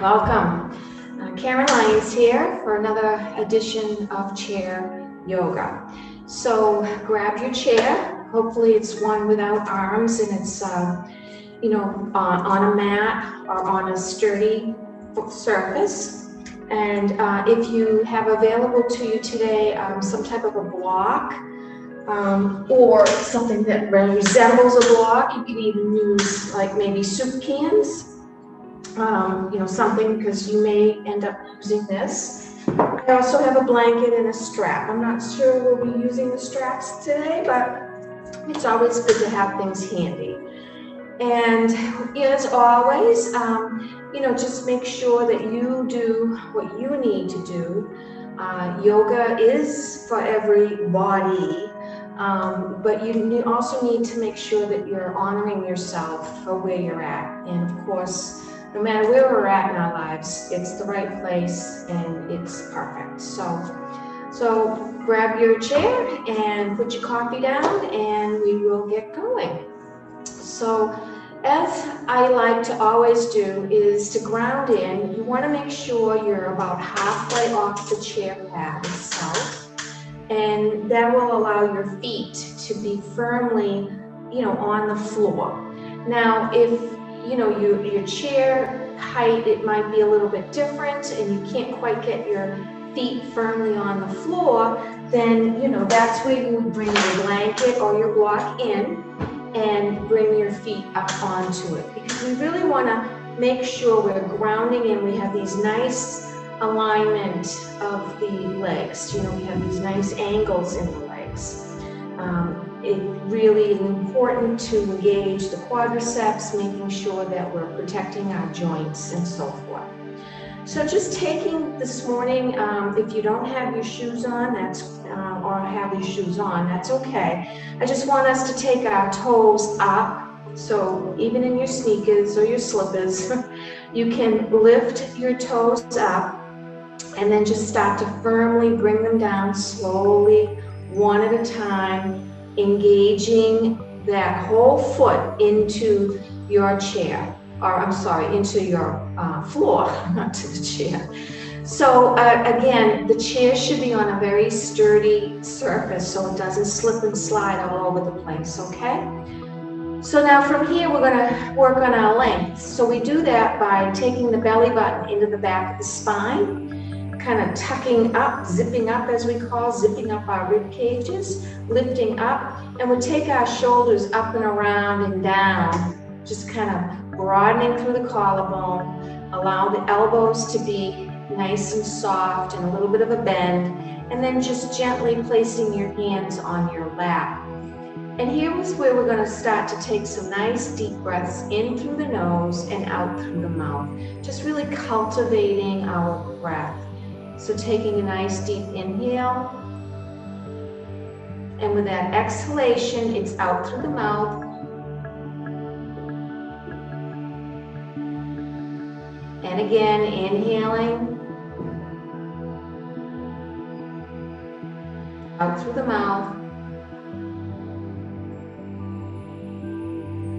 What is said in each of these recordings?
Welcome. Karen Lyons here for another edition of Chair Yoga. So grab your chair. Hopefully it's one without arms and it's, on a mat or on a sturdy surface. And if you have available to you today some type of a block or something that resembles a block, you can even use like maybe soup cans. Something, because you may end up using this. I also have a blanket and a strap. I'm not sure we'll be using the straps today, but it's always good to have things handy. And as always, just make sure that you do what you need to do. Yoga is for everybody, but you also need to make sure that you're honoring yourself for where you're at. And of course, no matter where we're at in our lives, it's the right place and it's perfect. So grab your chair and put your coffee down and we will get going. So as I like to always do is to ground in. You want to make sure you're about halfway off the chair pad itself. And that will allow your feet to be firmly, on the floor. Now, if your chair height, it might be a little bit different and you can't quite get your feet firmly on the floor, then, that's where you would bring your blanket or your block in and bring your feet up onto it. Because we really want to make sure we're grounding in. We have these nice alignment of the legs. We have these nice angles in the legs. It really is important to engage the quadriceps, making sure that we're protecting our joints and so forth. So just taking this morning, if you don't have your shoes on, or have your shoes on, that's okay. I just want us to take our toes up. So even in your sneakers or your slippers, you can lift your toes up and then just start to firmly bring them down slowly, one at a time, engaging that whole foot into your chair, into your floor, not to the chair. So again, the chair should be on a very sturdy surface so it doesn't slip and slide all over the place, okay? So now from here, we're gonna work on our length. So we do that by taking the belly button into the back of the spine, kind of tucking up, zipping up as we call, zipping up our rib cages, lifting up, and we'll take our shoulders up and around and down, just kind of broadening through the collarbone, allow the elbows to be nice and soft and a little bit of a bend, and then just gently placing your hands on your lap. And here is where we're going to start to take some nice deep breaths in through the nose and out through the mouth, just really cultivating our breath. So taking a nice deep inhale, and with that exhalation, it's out through the mouth. And again, inhaling, out through the mouth.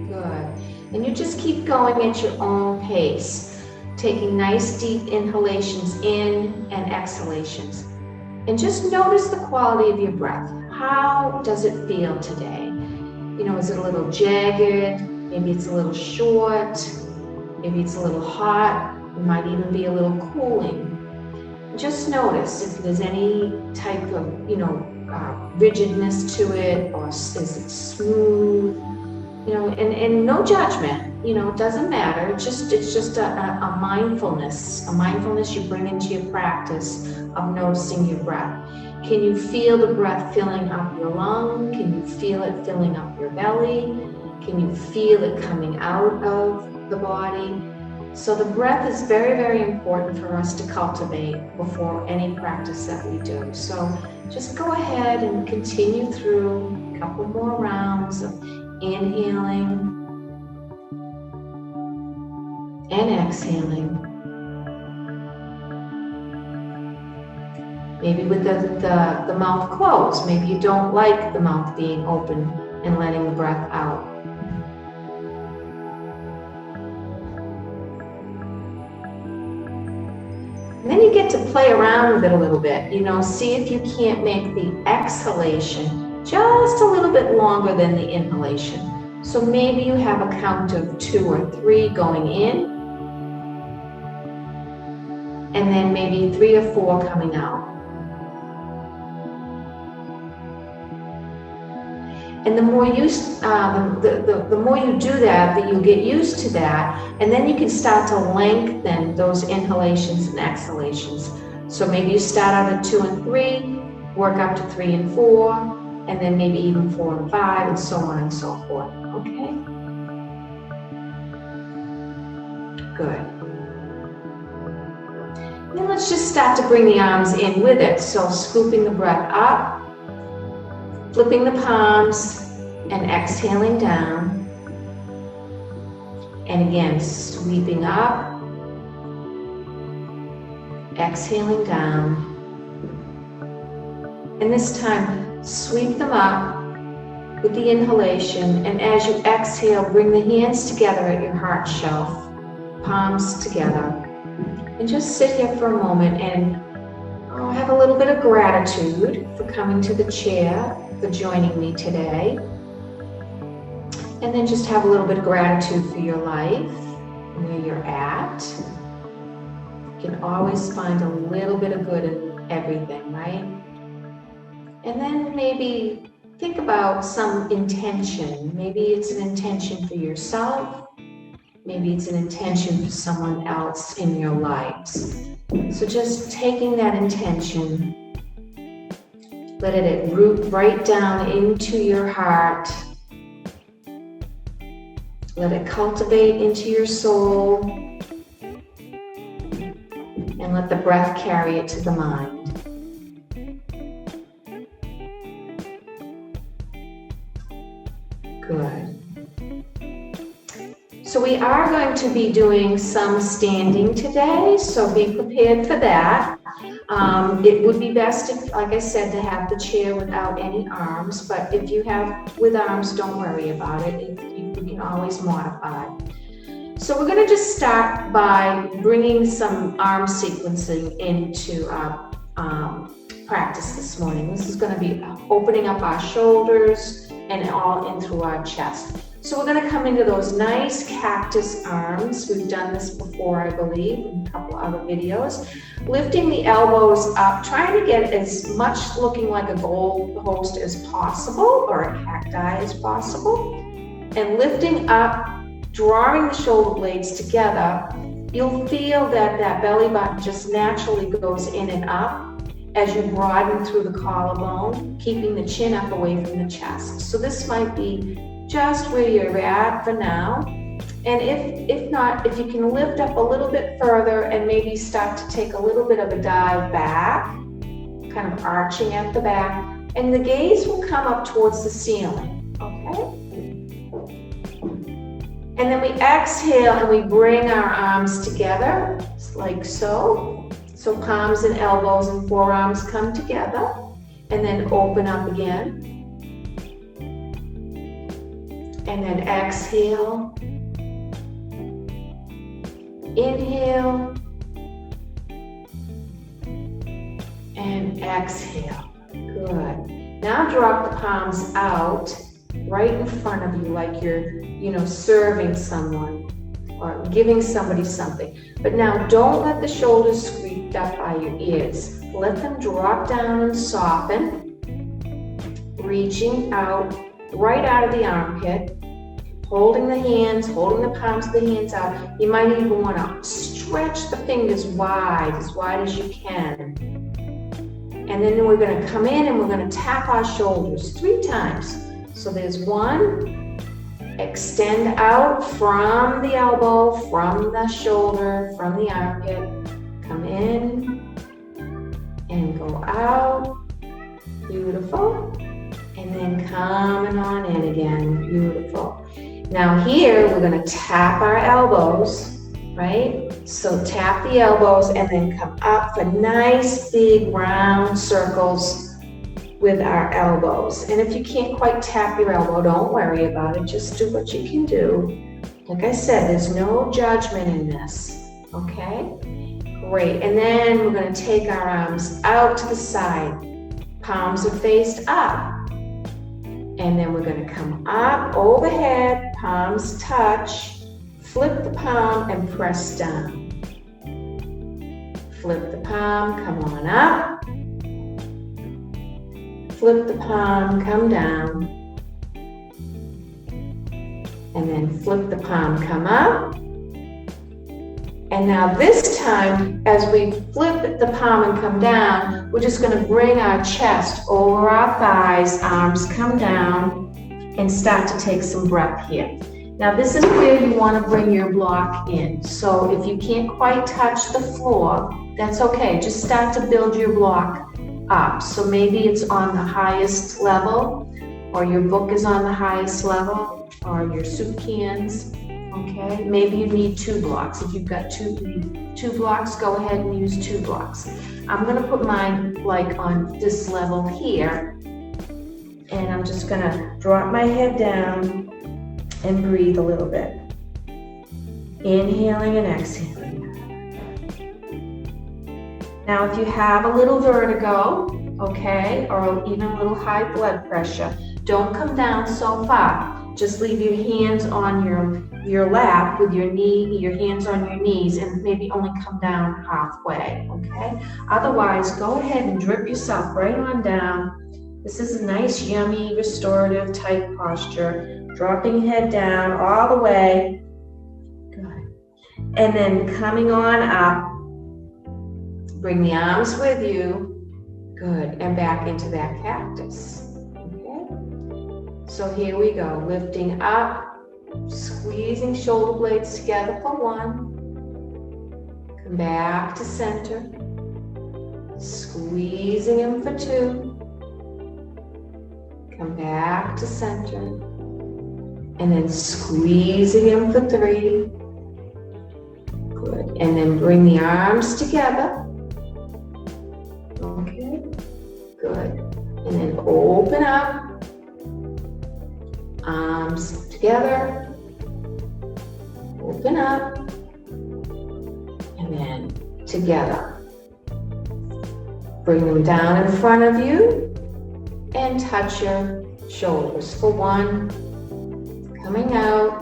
Good. And you just keep going at your own pace. Taking nice deep inhalations in and exhalations. And just notice the quality of your breath. How does it feel today? Is it a little jagged? Maybe it's a little short. Maybe it's a little hot. It might even be a little cooling. Just notice if there's any type of, rigidness to it, or is it smooth? And no judgment, it doesn't matter. It's just a mindfulness you bring into your practice of noticing your breath. Can you feel the breath filling up your lung? Can you feel it filling up your belly? Can you feel it coming out of the body? So the breath is very, very important for us to cultivate before any practice that we do. So just go ahead and continue through a couple more rounds of inhaling and exhaling. Maybe with the mouth closed. Maybe you don't like the mouth being open and letting the breath out. And then you get to play around with it a little bit, see if you can't make the exhalation just a little bit longer than the inhalation. So maybe you have a count of 2 or 3 going in, and then maybe 3 or 4 coming out. And the more you the more you do that you'll get used to that, and then you can start to lengthen those inhalations and exhalations. So maybe you start out at 2 and 3, work up to 3 and 4, and then maybe even 4 and 5, and so on and so forth. Okay? Good. Then let's just start to bring the arms in with it. So scooping the breath up, flipping the palms, and exhaling down. And again, sweeping up, exhaling down. And this time, sweep them up with the inhalation. And as you exhale, bring the hands together at your heart shelf, palms together. And just sit here for a moment and have a little bit of gratitude for coming to the chair, for joining me today. And then just have a little bit of gratitude for your life, where you're at. You can always find a little bit of good in everything, right? And then maybe think about some intention. Maybe it's an intention for yourself. Maybe it's an intention for someone else in your lives. So just taking that intention, let it root right down into your heart. Let it cultivate into your soul, and let the breath carry it to the mind. Good. So we are going to be doing some standing today, so be prepared for that. It would be best, if, like I said, to have the chair without any arms, but if you have with arms, don't worry about it. You can always modify. So we're going to just start by bringing some arm sequencing into our practice this morning. This is going to be opening up our shoulders and all in through our chest. So we're going to come into those nice cactus arms. We've done this before, I believe, in a couple other videos. Lifting the elbows up, trying to get as much looking like a gold host as possible, or a cacti as possible. And lifting up, drawing the shoulder blades together, you'll feel that that belly button just naturally goes in and up as you broaden through the collarbone, keeping the chin up away from the chest. So this might be just where you're at for now. And if not, if you can lift up a little bit further and maybe start to take a little bit of a dive back, kind of arching at the back, and the gaze will come up towards the ceiling, okay? And then we exhale and we bring our arms together, like so. So palms and elbows and forearms come together, and then open up again. And then exhale, inhale, and exhale. Good. Now drop the palms out right in front of you like you're, serving someone or giving somebody something. But now don't let the shoulders sweep up by your ears. Let them drop down and soften, reaching out right out of the armpit, holding the hands, holding the palms of the hands out. You might even want to stretch the fingers wide as you can. And then we're going to come in and we're going to tap our shoulders 3 times. So there's 1, extend out from the elbow, from the shoulder, from the armpit. Come in and go out. Beautiful. And then coming on in again. Beautiful. Now here, we're going to tap our elbows, right? So tap the elbows and then come up for nice big round circles with our elbows. And if you can't quite tap your elbow, don't worry about it. Just do what you can do. Like I said, there's no judgment in this. okay? Great, and then we're gonna take our arms out to the side. Palms are faced up. And then we're gonna come up overhead, palms touch, flip the palm and press down. Flip the palm, come on up. Flip the palm, come down. And then flip the palm, come up. And now this time, as we flip the palm and come down, we're just gonna bring our chest over our thighs, arms come down, and start to take some breath here. Now this is where you wanna bring your block in. So if you can't quite touch the floor, that's okay. Just start to build your block up. So maybe it's on the highest level, or your book is on the highest level, or your soup cans. Okay, maybe you need 2 blocks. If you've got two blocks, go ahead and use 2 blocks. I'm gonna put mine like on this level here, and I'm just gonna drop my head down and breathe a little bit. Inhaling and exhaling. Now, if you have a little vertigo, okay, or even a little high blood pressure, don't come down so far. Just leave your hands on your lap with your hands on your knees, and maybe only come down halfway, okay? Otherwise, go ahead and drip yourself right on down. This is a nice, yummy, restorative type posture. Dropping head down all the way. Good. And then coming on up. Bring the arms with you. Good, and back into that cactus. So here we go, lifting up, squeezing shoulder blades together for 1. Come back to center. Squeezing them for 2. Come back to center. And then squeezing them for 3. Good, and then bring the arms together. Okay, good. And then open up. Arms together, open up, and then together. Bring them down in front of you and touch your shoulders for 1, coming out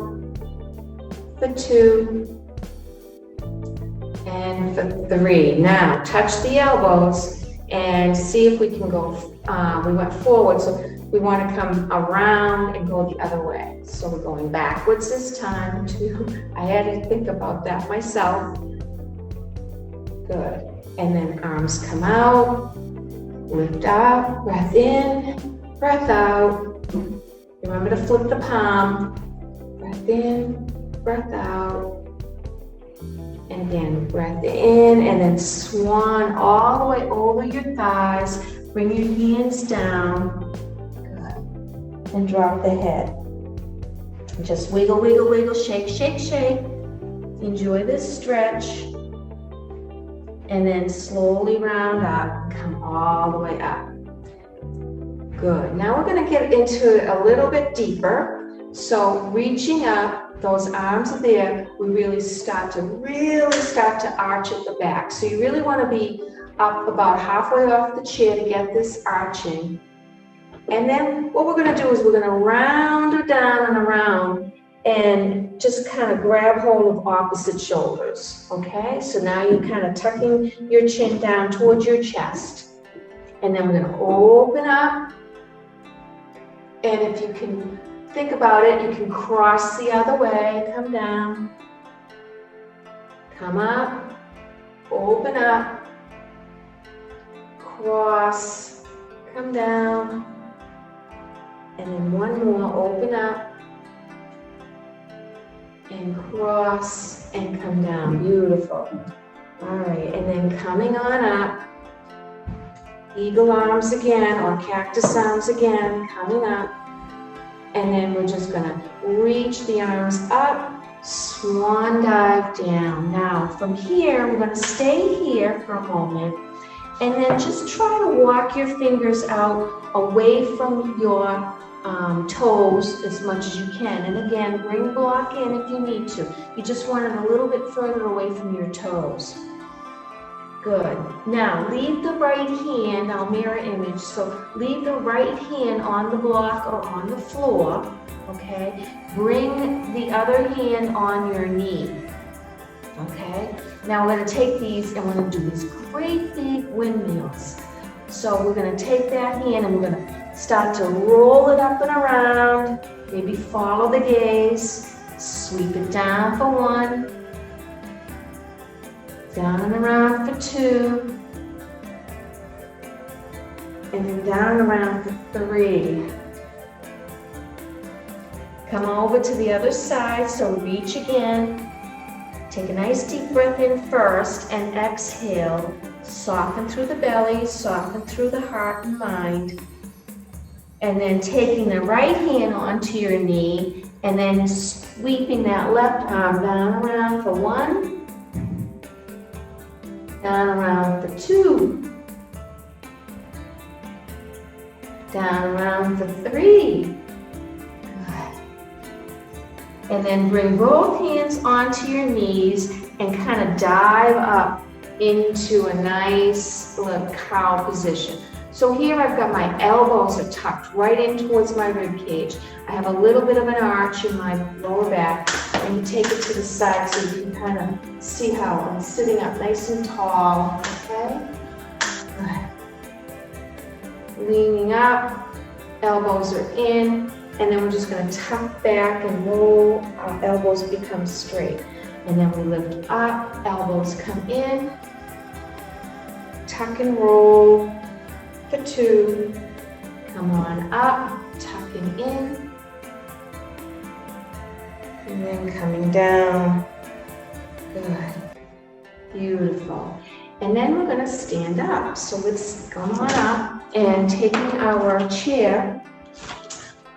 for 2, and for 3. Now touch the elbows and see if we can go, we went forward, so we want to come around and go the other way. So we're going backwards this time too. I had to think about that myself. Good. And then arms come out, lift up, breath in, breath out. Remember to flip the palm. Breath in, breath out. And again, breath in, and then swan all the way over your thighs. Bring your hands down. And drop the head. Just wiggle, wiggle, wiggle, shake, shake, shake. Enjoy this stretch. And then slowly round up and come all the way up. Good. Now we're going to get into it a little bit deeper. So reaching up, those arms are there. We really start to arch at the back. So you really want to be up about halfway off the chair to get this arching. And then what we're going to do is we're going to round her down and around and just kind of grab hold of opposite shoulders, okay? So now you're kind of tucking your chin down towards your chest. And then we're going to open up. And if you can think about it, you can cross the other way, come down, come up, open up, cross, come down. And then one more, open up and cross and come down. Beautiful. All right, and then coming on up, eagle arms again or cactus arms again, coming up. And then we're just gonna reach the arms up, swan dive down. Now from here, we're gonna stay here for a moment and then just try to walk your fingers out away from your toes as much as you can. And again, bring the block in if you need to. You just want it a little bit further away from your toes. Good. Now, leave the right hand, I'll mirror image, so leave the right hand on the block or on the floor, okay? Bring the other hand on your knee, okay? Now we're gonna take these and we're gonna do these great big windmills. So we're gonna take that hand and we're gonna start to roll it up and around, maybe follow the gaze, sweep it down for 1, down and around for 2, and then down and around for 3. Come over to the other side, so reach again. Take a nice deep breath in first and exhale. Soften through the belly, soften through the heart and mind. And then taking the right hand onto your knee and then sweeping that left arm down and around for 1, down around for 2, down around for 3. Good. And then bring both hands onto your knees and kind of dive up into a nice little cow position. So here I've got my elbows are tucked right in towards my rib cage. I have a little bit of an arch in my lower back, and you take it to the side so you can kind of see how I'm sitting up nice and tall, okay? Good. Leaning up, elbows are in, and then we're just gonna tuck back and roll, our elbows become straight. And then we lift up, elbows come in, tuck and roll for 2, come on up, tucking in, and then coming down. Good, beautiful. And then we're gonna stand up. So let's come on up and taking our chair,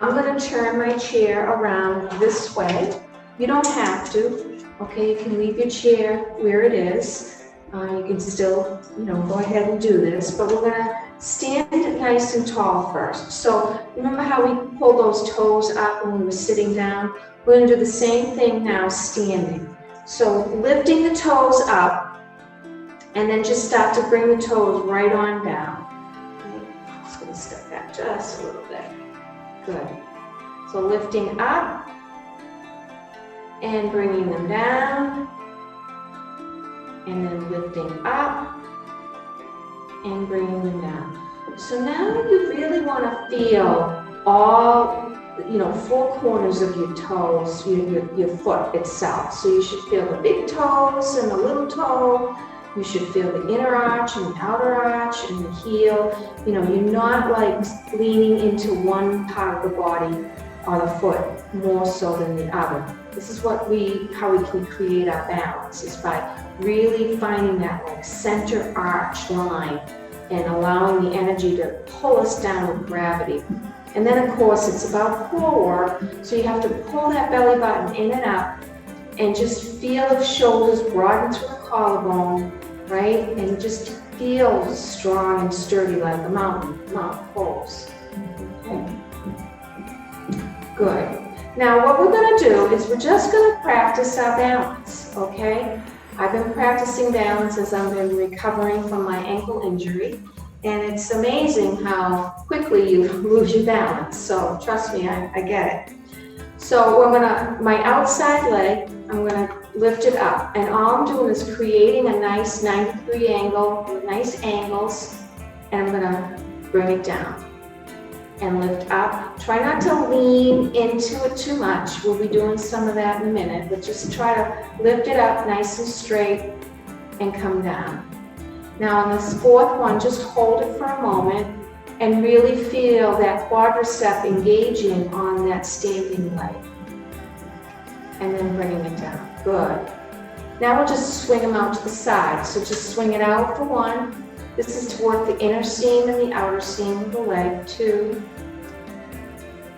I'm gonna turn my chair around this way. You don't have to, okay? You can leave your chair where it is. You can still, go ahead and do this, but we're gonna stand nice and tall first. So remember how we pulled those toes up when we were sitting down? We're gonna do the same thing now standing. So lifting the toes up, and then just start to bring the toes right on down. Okay. Just gonna step back just a little bit. Good. So lifting up, and bringing them down, and then lifting up and bringing them down. So now you really want to feel all, 4 corners of your toes, your foot itself. So you should feel the big toes and the little toe. You should feel the inner arch and the outer arch and the heel. You're not like leaning into one part of the body or the foot more so than the other. This is how we can create our balance, is by really finding that like center arch line and allowing the energy to pull us down with gravity. And then of course it's about core work, so you have to pull that belly button in and up and just feel the shoulders broaden through the collarbone, right? And just feel strong and sturdy like a mountain pose. Okay. Good. Now what we're going to do is we're just going to practice our balance, okay? I've been practicing balance as I've been recovering from my ankle injury, and it's amazing how quickly you lose your balance. So trust me, I get it. So my outside leg, I'm going to lift it up, and all I'm doing is creating a nice 90-degree angle with nice angles, and I'm going to bring it down and lift up. Try not to lean into it too much. We'll be doing some of that in a minute, but just try to lift it up nice and straight and come down. Now on this 4th one, just hold it for a moment and really feel that quadricep engaging on that standing leg. And then bringing it down. Good. Now we'll just swing them out to the side. So just swing it out for 1. This is to work the inner seam and the outer seam of the leg. 2,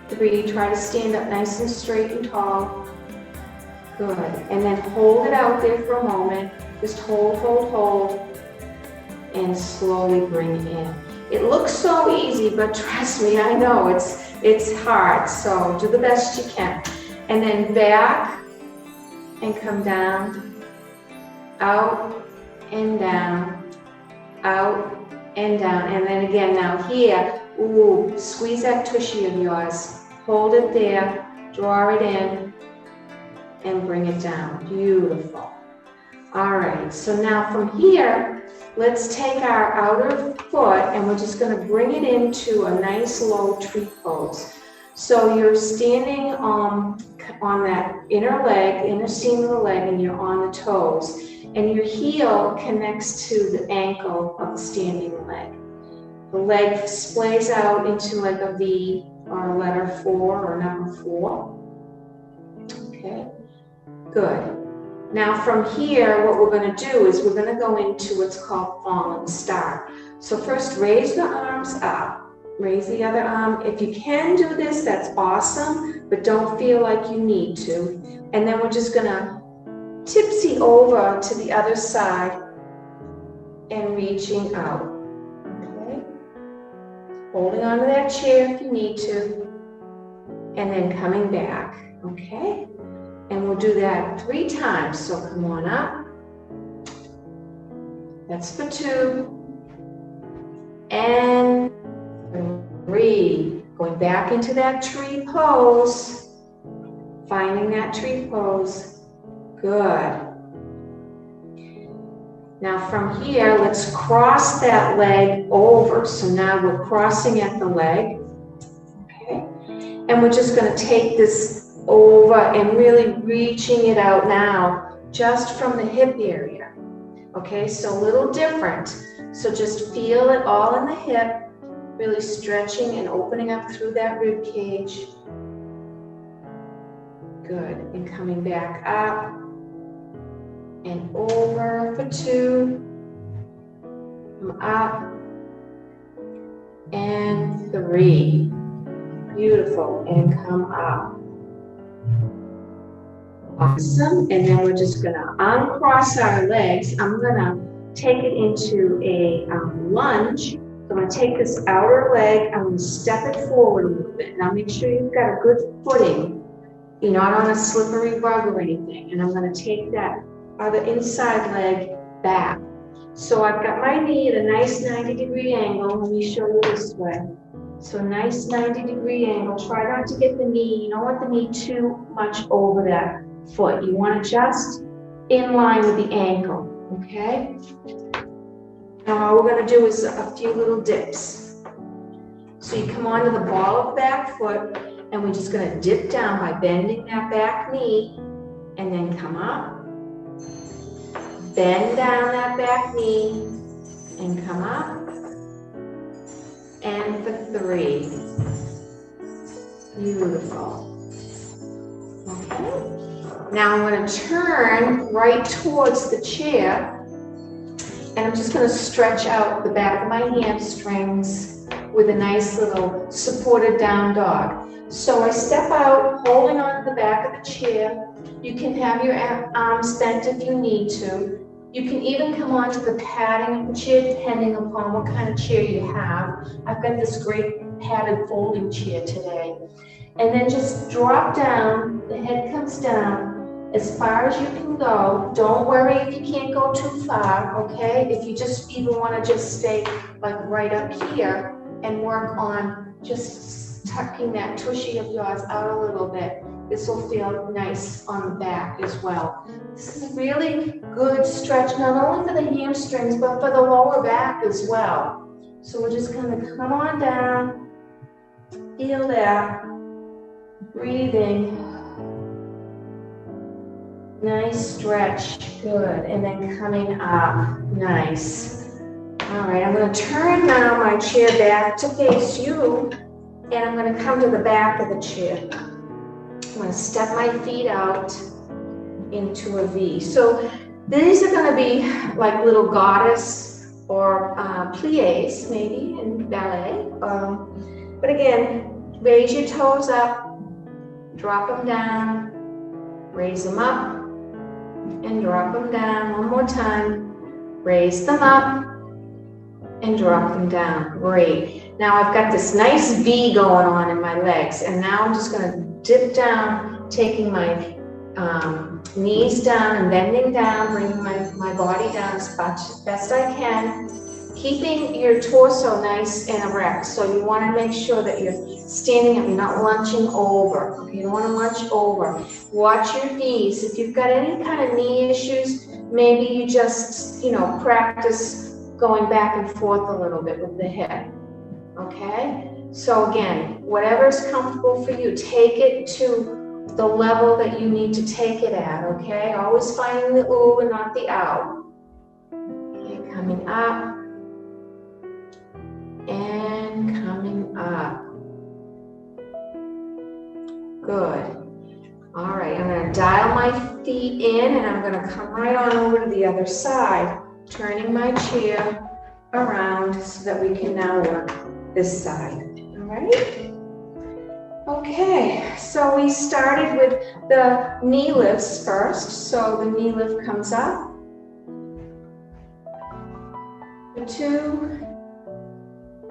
3, try to stand up nice and straight and tall. Good. And then hold it out there for a moment. Just hold, hold, hold, and slowly bring it in. It looks so easy, but trust me, I know it's It's hard, so do the best you can. And then back and come down, out and down, out and down. And then again, now here, ooh, squeeze that tushy of yours. Hold it there, draw it in, and bring it down. Beautiful. All right, so now from here, let's take our outer foot and we're just going to bring it into a nice low tree pose. So you're standing on that inner leg, inner seam of the leg, and you're on the toes. And your heel connects to the ankle of the standing leg. The leg splays out into like a V or a letter 4 or number 4. Okay, good. Now from here, what we're going to do is we're going to go into what's called falling star. So first raise the arms up, raise the other arm. If you can do this, that's awesome, but don't feel like you need to. And then we're just going to tipsy over to the other side and reaching out. Okay. Holding onto that chair if you need to, and then coming back. Okay. And we'll do that 3 times. So come on up. That's for 2. And 3. Going back into that tree pose. Finding that tree pose. Good. Now from here, let's cross that leg over. So now we're crossing at the leg. Okay. And we're just going to take this over and really reaching it out now, just from the hip area. Okay, so a little different. So just feel it all in the hip, really stretching and opening up through that rib cage. Good, and coming back up and over for 2. Come up and 3. Beautiful, and come up. Awesome, and then we're just going to uncross our legs. I'm going to take it into a lunge. So I'm going to take this outer leg, I'm going to step it forward a little bit. Now make sure you've got a good footing. You're not on a slippery rug or anything. And I'm going to take that other inside leg back. So I've got my knee at a nice 90-degree angle. Let me show you this way. So nice 90-degree angle. Try not to get the knee. You don't want the knee too much over that foot. You want it just in line with the ankle, okay? Now all we're going to do is a few little dips. So you come onto the ball of the back foot, and we're just going to dip down by bending that back knee, and then come up. Bend down that back knee, and come up. And for 3. Beautiful. Okay. Now I'm going to turn right towards the chair, and I'm just going to stretch out the back of my hamstrings with a nice little supported down dog. So I step out, holding on to the back of the chair. You can have your arms bent if you need to. You can even come onto the padding of the chair, depending upon what kind of chair you have. I've got this great padded folding chair today. And then just drop down, the head comes down as far as you can go. Don't worry if you can't go too far, okay? If you just even want to just stay like right up here and work on just tucking that tushy of yours out a little bit. This will feel nice on the back as well. This is a really good stretch, not only for the hamstrings, but for the lower back as well. So we're just going to come on down, feel that, breathing. Nice stretch, good, and then coming up, nice. All right, I'm going to turn now my chair back to face you, and I'm going to come to the back of the chair. I'm going to step my feet out into a V. So these are going to be like little goddess or pliés, maybe in ballet. But again, raise your toes up, drop them down, raise them up, and drop them down. One more time. Raise them up and drop them down. Great. Now I've got this nice V going on in my legs, and now I'm just going to dip down, taking my knees down and bending down, bringing my body down as best I can, keeping your torso nice and erect. So you want to make sure that you're standing up, you're not lunching over. Okay, you don't want to lunge over. Watch your knees. If you've got any kind of knee issues, maybe you just, practice going back and forth a little bit with the hip. Okay? So again, whatever's comfortable for you, take it to the level that you need to take it at, okay? Always finding the ooh and not the ow. Okay, coming up and coming up. Good. All right, I'm going to dial my feet in and I'm going to come right on over to the other side, turning my chair around so that we can now work this side. All right? Okay, so we started with the knee lifts first. So the knee lift comes up. The 2.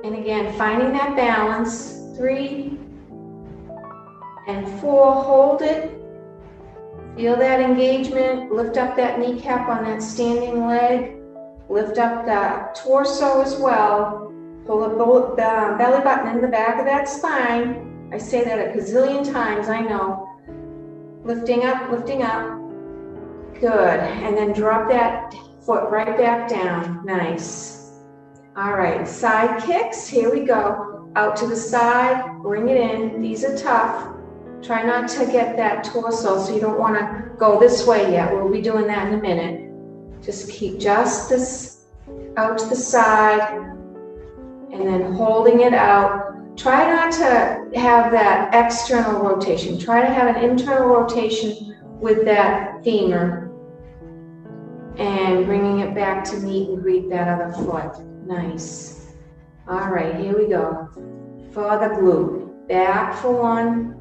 And again, finding that balance. 3 and 4. Hold it. Feel that engagement. Lift up that kneecap on that standing leg. Lift up the torso as well. Pull the belly button in the back of that spine. I say that a gazillion times, I know. Lifting up, lifting up. Good. And then drop that foot right back down. Nice. All right, side kicks. Here we go. Out to the side, bring it in. These are tough. Try not to get that torso, so you don't want to go this way yet. We'll be doing that in a minute. Just keep just this out to the side and then holding it out. Try not to have that external rotation. Try to have an internal rotation with that femur and bringing it back to meet and greet that other foot. Nice. All right, here we go. For the glute. Back for 1,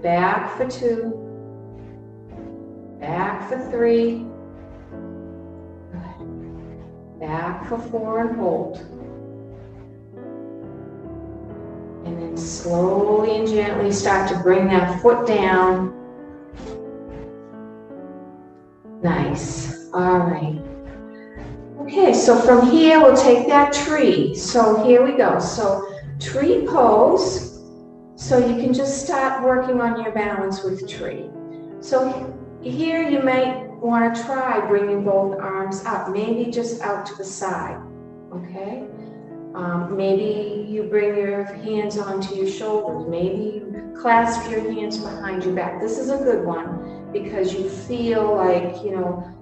back for 2, back for 3, back for 4 and hold. And then slowly and gently start to bring that foot down. Nice. All right. Okay, so from here we'll take that tree. So here we go. So tree pose. So you can just start working on your balance with tree. So here you might want to try bringing both arms up, maybe just out to the side. Okay. Maybe you bring your hands onto your shoulders. Maybe you clasp your hands behind your back. This is a good one because you feel like,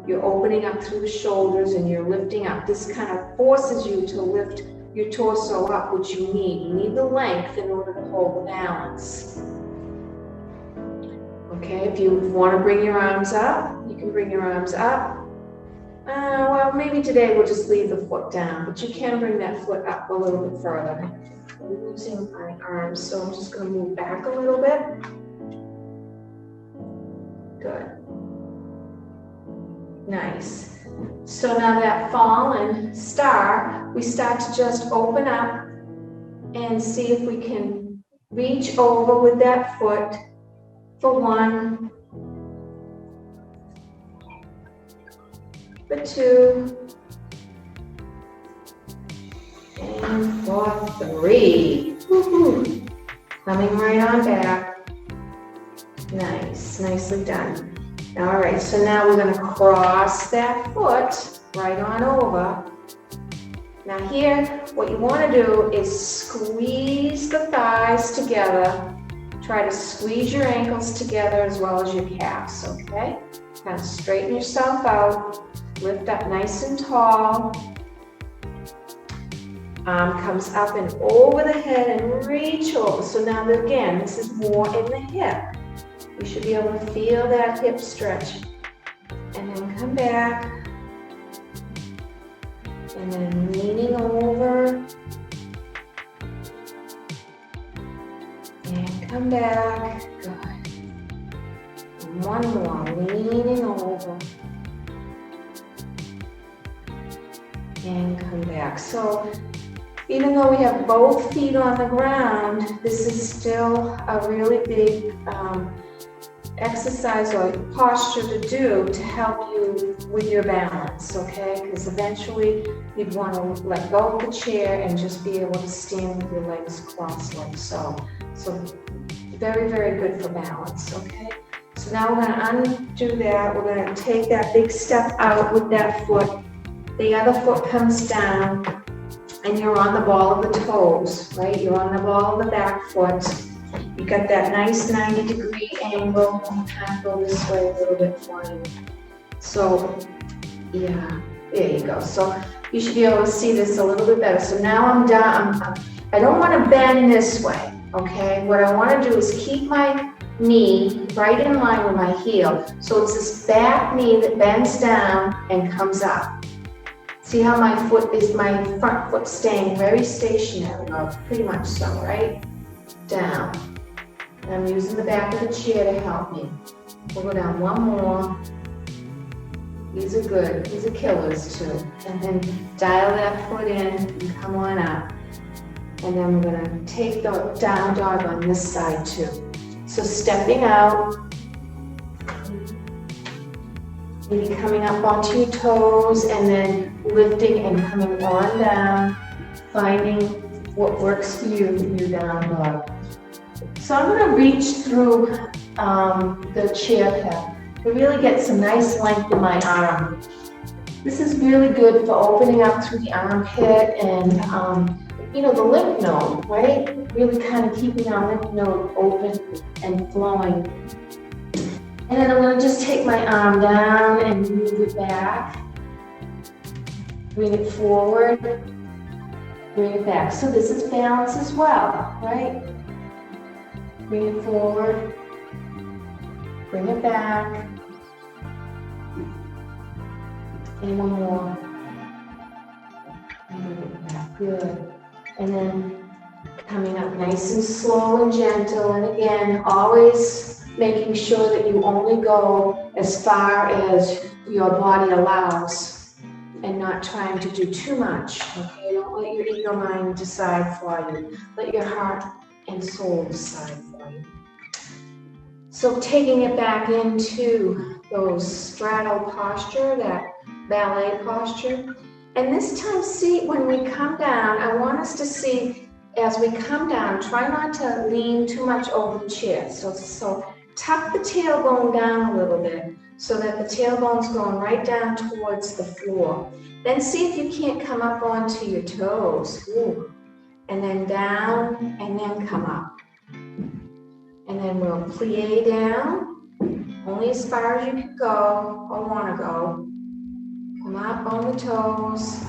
you're opening up through the shoulders and you're lifting up. This kind of forces you to lift your torso up, which you need. You need the length in order to hold the balance. Okay, if you want to bring your arms up, you can bring your arms up. Well, maybe today we'll just leave the foot down, but you can bring that foot up a little bit further. I'm losing my arms, so I'm just going to move back a little bit. Good. Nice. So now that fallen star, we start to just open up and see if we can reach over with that foot for 1, for 2, and for 3. Woo-hoo. Coming right on back. Nice, nicely done. All right, so now we're going to cross that foot right on over. Now here, what you want to do is squeeze the thighs together. Try to squeeze your ankles together as well as your calves, okay? Kind of straighten yourself out. Lift up nice and tall. Arm comes up and over the head and reach over. So now again, this is more in the hip. You should be able to feel that hip stretch. And then come back. And then leaning over. And come back. Good. And one more, leaning over. and come back. So even though we have both feet on the ground, this is still a really big exercise or posture to do to help you with your balance, okay? Because eventually you'd want to let go of the chair and just be able to stand with your legs crossed like so. So very, very good for balance, okay? So now we're going to undo that. We're going to take that big step out with that foot. The other foot comes down and you're on the ball of the toes, right? You're on the ball of the back foot. You got that nice 90-degree angle. I'm kind of go this way a little bit for you. So, yeah, there you go. So you should be able to see this a little bit better. So now I'm done. I don't want to bend this way, okay? What I want to do is keep my knee right in line with my heel. So it's this back knee that bends down and comes up. See how my front foot staying very stationary, or pretty much so, right? Down. And I'm using the back of the chair to help me. We'll go down one more. These are good. These are killers too. And then dial that foot in and come on up. And then we're going to take the down dog on this side too. So stepping out, maybe coming up onto your toes and then lifting and coming on down, finding what works for you with your down dog. So I'm going to reach through the chair pad to really get some nice length in my arm. This is really good for opening up through the armpit and the lymph node, right? Really kind of keeping our lymph node open and flowing. And then I'm going to just take my arm down and move it back. Bring it forward. Bring it back. So this is balance as well, right? Bring it forward. Bring it back. And one more. And bring it back. Good. And then coming up nice and slow and gentle. And again, always making sure that you only go as far as your body allows and not trying to do too much, okay? Don't let your ego mind decide for you. Let your heart and soul decide for you. So taking it back into those straddle posture, that ballet posture. And this time, see, when we come down, I want us to see, as we come down, try not to lean too much over the chair. So tuck the tailbone down a little bit so that the tailbone's going right down towards the floor. Then see if you can't come up onto your toes. Ooh. And then down, and then come up. And then we'll plie down, only as far as you can go or want to go. Come up on the toes,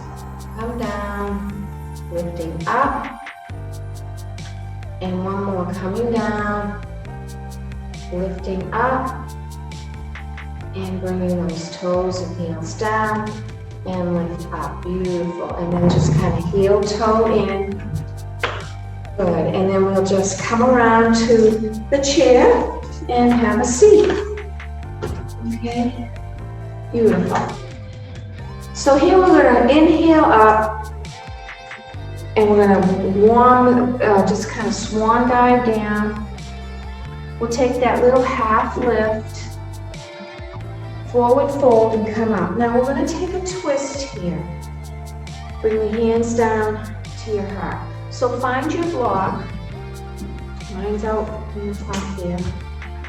come down, lifting up, and one more, coming down, lifting up, and bringing those toes and heels down, and lift up, beautiful. And then just kind of heel toe in, good. And then we'll just come around to the chair and have a seat, okay, beautiful. So here we're going to inhale up, and we're going to just kind of swan dive down. We'll take that little half lift, forward fold, and come up. Now we're going to take a twist here. Bring the hands down to your heart. So find your block. Mine's out in the top there.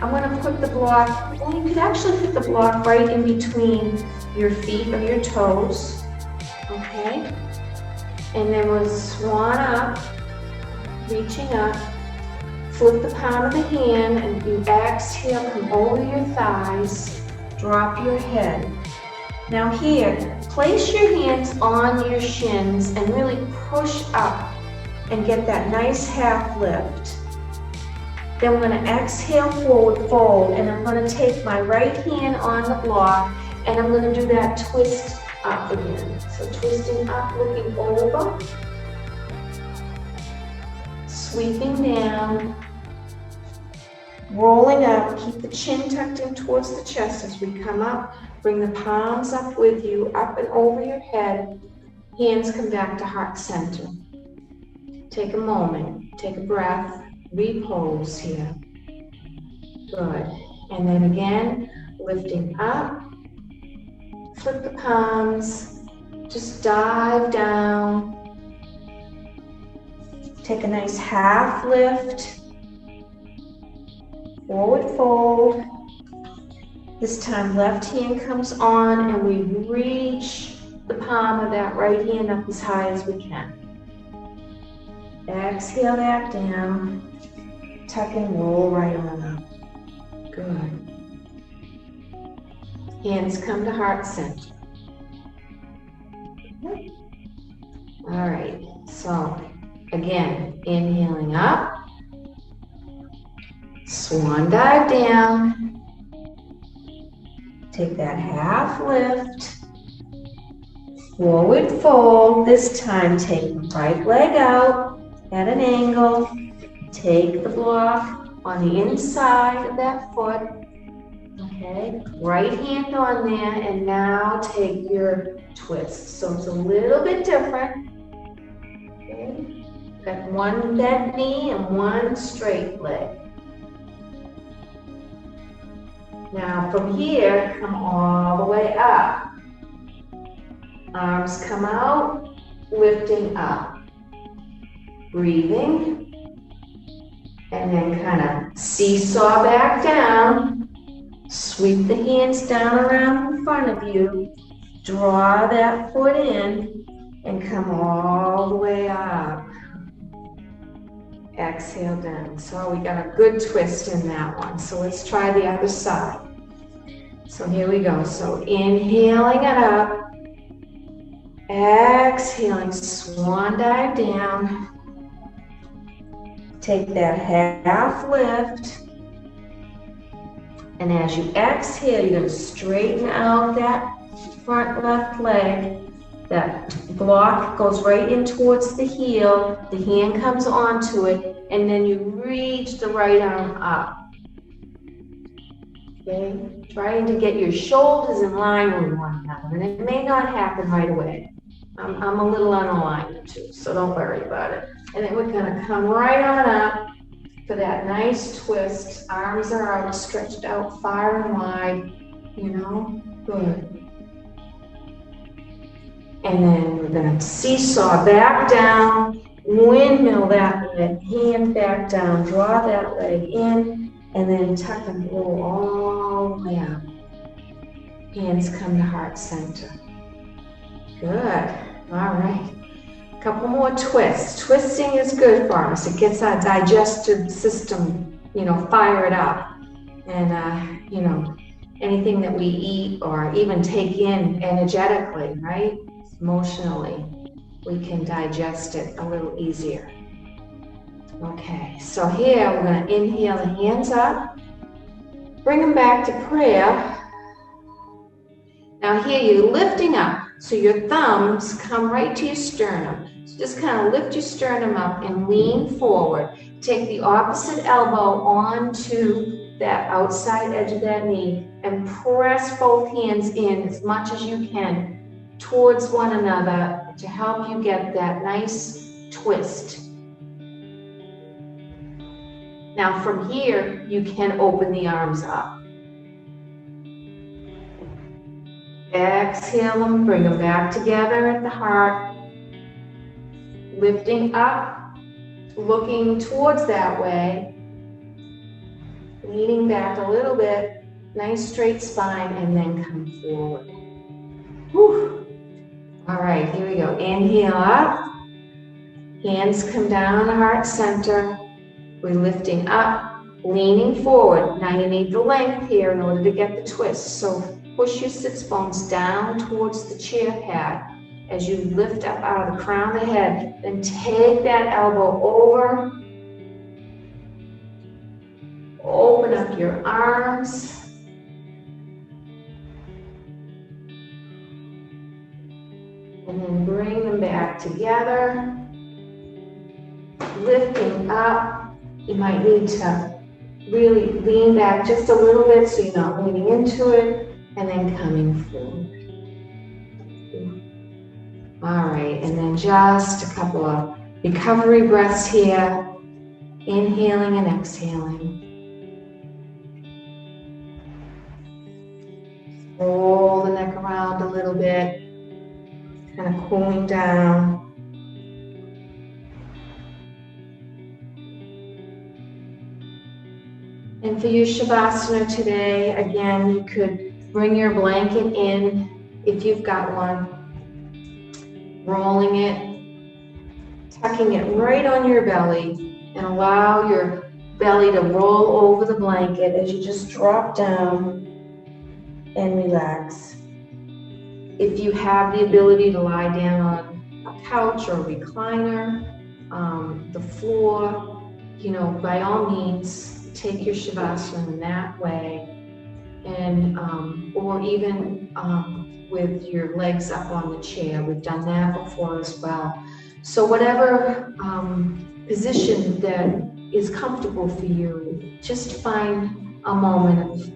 I'm going to put the block, well, you could actually put the block right in between your feet or your toes, okay? And then we'll swan up, reaching up, flip the palm of the hand, and you exhale, come over your thighs, drop your head. Now here, place your hands on your shins and really push up and get that nice half lift. Then we're going to exhale, forward fold, and I'm going to take my right hand on the block and I'm going to do that twist up again. So twisting up, looking over, sweeping down, rolling up, keep the chin tucked in towards the chest as we come up. Bring the palms up with you, up and over your head. Hands come back to heart center. Take a moment, take a breath, repose here. Good. And then again, lifting up, flip the palms, just dive down. Take a nice half lift, forward fold. This time left hand comes on and we reach the palm of that right hand up as high as we can. Exhale back down, tuck and roll right on up. Good. Hands come to heart center. All right, so again, inhaling up, swan dive down, take that half lift, forward fold. This time take the right leg out at an angle, take the block on the inside of that foot, okay, right hand on there, and now take your twist. So it's a little bit different. Okay. Got one bent knee and one straight leg. Now from here, come all the way up. Arms come out, lifting up. Breathing. And then kind of seesaw back down. Sweep the hands down around in front of you. Draw that foot in and come all the way up. Exhale down. So we got a good twist in that one. So let's try the other side. So here we go. So inhaling it up. Exhaling, swan dive down. Take that half lift. And as you exhale, you're going to straighten out that front left leg. That block goes right in towards the heel. The hand comes onto it. And then you reach the right arm up. Okay? Trying to get your shoulders in line with one another. And it may not happen right away. I'm a little unaligned too, so don't worry about it. And then we're going to come right on up for that nice twist. Arms are out, stretched out far and wide. You know, good. And then we're going to seesaw back down, windmill that leg, hand back down, draw that leg in, and then tuck and roll all the way up. Hands come to heart center. Good. All right. A couple more twists. Twisting is good for us. It gets our digestive system, fired up. And, anything that we eat or even take in energetically, right? Emotionally, we can digest it a little easier. Okay, so here we're going to inhale the hands up. Bring them back to prayer. Now here you're lifting up. So your thumbs come right to your sternum. So just kind of lift your sternum up and lean forward. Take the opposite elbow onto that outside edge of that knee and press both hands in as much as you can towards one another to help you get that nice twist. Now from here, you can open the arms up. Exhale them, bring them back together at the heart. Lifting up, looking towards that way. Leaning back a little bit, nice straight spine, and then come forward. Whew. All right, here we go. Inhale up. Hands come down to heart center. We're lifting up, leaning forward. Now you need the length here in order to get the twist. So push your sits bones down towards the chair pad as you lift up out of the crown of the head. Then take that elbow over. Open up your arms. And then bring them back together. Lifting up. You might need to really lean back just a little bit so you're not leaning into it. And then coming forward. All right, and then just a couple of recovery breaths here. Inhaling and exhaling. Roll the neck around a little bit, kind of cooling down. And for your Shavasana today, again, you could bring your blanket in if you've got one, rolling it, tucking it right on your belly, and allow your belly to roll over the blanket as you just drop down and relax. If you have the ability to lie down on a couch or a recliner, the floor, by all means, take your Shavasana in that way, and or even with your legs up on the chair. We've done that before as well. So whatever position that is comfortable for you, just find a moment of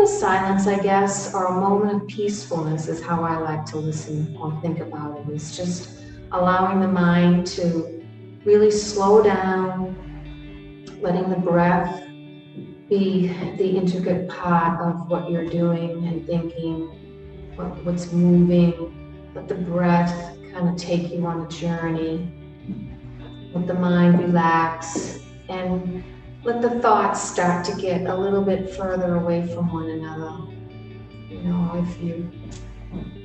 silence, I guess, or a moment of peacefulness is how I like to listen or think about it. It's just allowing the mind to really slow down, letting the breath be the intricate part of what you're doing and thinking, what's moving. Let the breath kind of take you on a journey. Let the mind relax, and let the thoughts start to get a little bit further away from one another. If you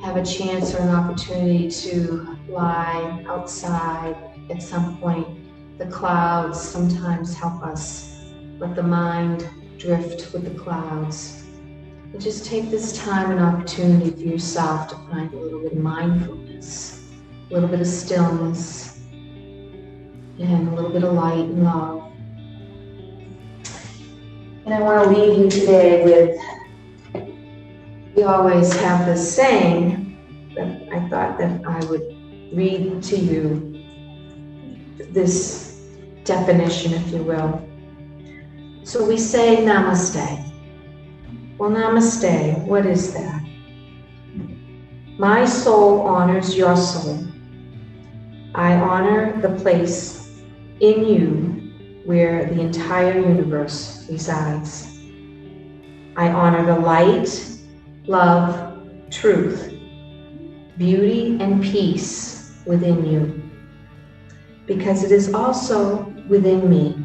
have a chance or an opportunity to lie outside at some point, the clouds sometimes help us let the mind drift with the clouds. And just take this time and opportunity for yourself to find a little bit of mindfulness, a little bit of stillness, and a little bit of light and love. And I want to leave you today with, we always have this saying that I thought that I would read to you, this definition, if you will. So we say namaste. Well, namaste, what is that? My soul honors your soul. I honor the place in you where the entire universe resides. I honor the light, love, truth, beauty, and peace within you, because it is also within me.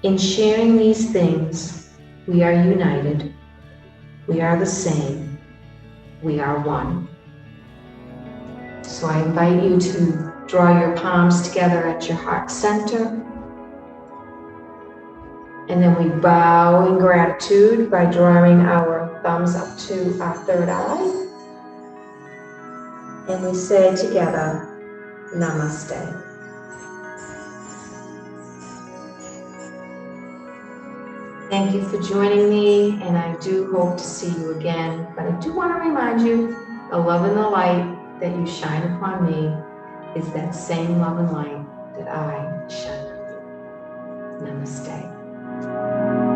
In sharing these things, we are united, we are the same, we are one. So I invite you to draw your palms together at your heart center. And then we bow in gratitude by drawing our thumbs up to our third eye. And we say together, Namaste. Thank you for joining me, and I do hope to see you again. But I do want to remind you, the love and the light that you shine upon me is that same love and light that I shine on you. Namaste.